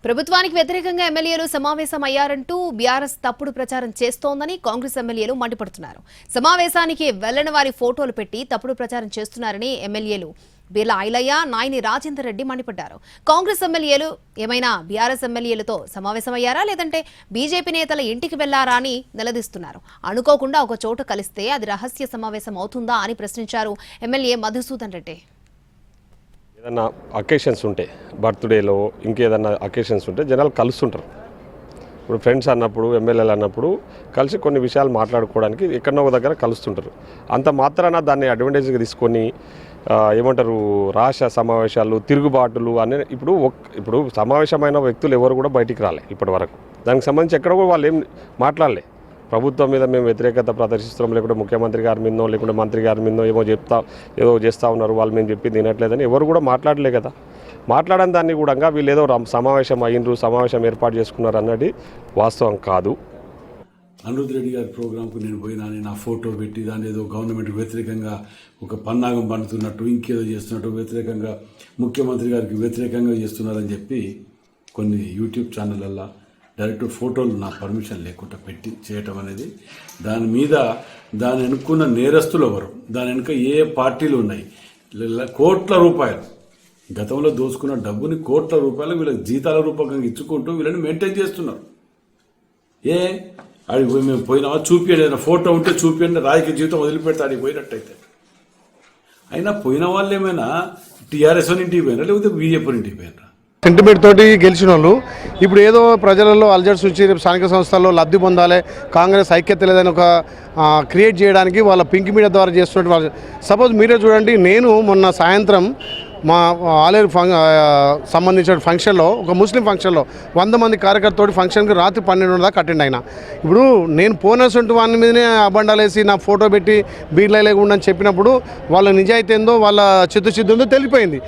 ప్రభుత్వానికి వ్యతిరేకంగా ఎమ్మెల్యేలు సమావేశం అయ్యారంటూ బీఆర్ఎస్ తప్పుడు ప్రచారం చేస్తోందని కాంగ్రెస్ ఎమ్మెల్యేలు మండిపడుతున్నారు. సమావేశానికి వెళ్లని వారి ఫోటోలు పెట్టి తప్పుడు ప్రచారం చేస్తున్నారని ఎమ్మెల్యేలు బిర్లా ఐలయ్య, నాయని రాజేందర్ రెడ్డి మండిపడ్డారు. కాంగ్రెస్ ఎమ్మెల్యేలు ఏమైనా బీఆర్ఎస్ ఎమ్మెల్యేలతో సమావేశమయ్యారా లేదంటే బీజేపీ నేతల ఇంటికి వెళ్లారా అని నిలదీస్తున్నారు. అనుకోకుండా ఒక చోట కలిస్తే అది రహస్య సమావేశం అవుతుందా అని ప్రశ్నించారు ఎమ్మెల్యే మధుసూదన్ రెడ్డి. ఏదన్నా అకేషన్స్ ఉంటే బర్త్డేలో ఇంకేదన్నా అకేషన్స్ ఉంటే జనాలు కలుస్తుంటారు. ఇప్పుడు ఫ్రెండ్స్ అన్నప్పుడు ఎమ్మెల్యేలు అన్నప్పుడు కలిసి కొన్ని విషయాలు మాట్లాడుకోవడానికి ఎక్కడో ఒక దగ్గర కలుస్తుంటారు. అంత మాత్రాన దాన్ని అడ్వాంటేజ్గా తీసుకొని ఏమంటారు రహస్య సమావేశాలు, తిరుగుబాటులు అనే ఇప్పుడు సమావేశమైన వ్యక్తులు ఎవరు కూడా బయటికి రాలే ఇప్పటి వరకు. దానికి సంబంధించి ఎక్కడ కూడా వాళ్ళు ఏం మాట్లాడలే. ప్రభుత్వం మీద మేము వ్యతిరేకత ప్రదర్శిస్తున్నాం, లేకుంటే ముఖ్యమంత్రి గారి మీదో లేకుంటే మంత్రి గారి మీదో ఏదో చేస్తూ ఉన్నారు, వాళ్ళు మేము చెప్పింది తినట్లేదని ఎవరు కూడా మాట్లాడలే కదా. మాట్లాడని దాన్ని కూడా వీళ్ళు ఏదో సమావేశం అయినరు, సమావేశం ఏర్పాటు చేసుకున్నారు అన్నది వాస్తవం కాదు. అనిరుద్ రెడ్డి గారి ప్రోగ్రాంకు నేను పోయినాను, నా ఫోటో పెట్టి దాని ఏదో గవర్నమెంట్ వ్యతిరేకంగా ఒక పన్నాగం పండుతున్నట్టు, ఇంకేదో చేస్తున్నట్టు, వ్యతిరేకంగా ముఖ్యమంత్రి గారికి వ్యతిరేకంగా చేస్తున్నారని చెప్పి కొన్ని యూట్యూబ్ ఛానళ్ళల్లో డైరెక్ట్ ఫోటోలు నా పర్మిషన్ లేకుండా పెట్టి చేయటం అనేది, దాని వెనుక్కున్న నేరస్తులు ఎవరు, దాని వెనుక ఏ పార్టీలు ఉన్నాయి, కోట్ల రూపాయలు గతంలో దోచుకున్న డబ్బుని కోట్ల రూపాయలు వీళ్ళకి జీతాల రూపకంగా ఇచ్చుకుంటూ వీళ్ళని మెయింటైన్ చేస్తున్నారు. ఆడికి పోయి మేము పోయినామా చూపించండి, ఏదైనా ఫోటో ఉంటే చూపించండి, రాజకీయ జీవితం వదిలిపెడితే ఆడికి పోయినట్టయితే. అయినా పోయిన వాళ్ళు ఏమైనా టీఆర్ఎస్ ఇంటికి పోయినా లేకపోతే బీజేపీ ఇంటికి పోయినా సెంటిమెంట్ తోటి గెలిచిన వాళ్ళు ఇప్పుడు ఏదో ప్రజలలో అల్జర్స్ వచ్చి స్థానిక సంస్థల్లో లబ్ధి పొందాలి, కాంగ్రెస్ ఐక్యత లేదని ఒక క్రియేట్ చేయడానికి వాళ్ళ పింక్ మీడియా ద్వారా చేస్తున్నట్టు వాళ్ళు. సపోజ్ మీరే చూడండి, నేను మొన్న సాయంత్రం మా ఆలేరు సంబంధించిన ఫంక్షన్లో, ఒక ముస్లిం ఫంక్షన్లో 100 మంది కార్యకర్తతోటి ఫంక్షన్కి రాత్రి 12 దాకా అటెండ్ అయినా. ఇప్పుడు నేను పోనసంటు వాని మీదనే అబండాలేసి నా ఫోటో పెట్టి బీర్లే లేకుండా అని చెప్పినప్పుడు వాళ్ళ నిజాయితీ ఏందో, వాళ్ళ చిత్తశుద్ధి ఏందో తెలిసిపోయింది.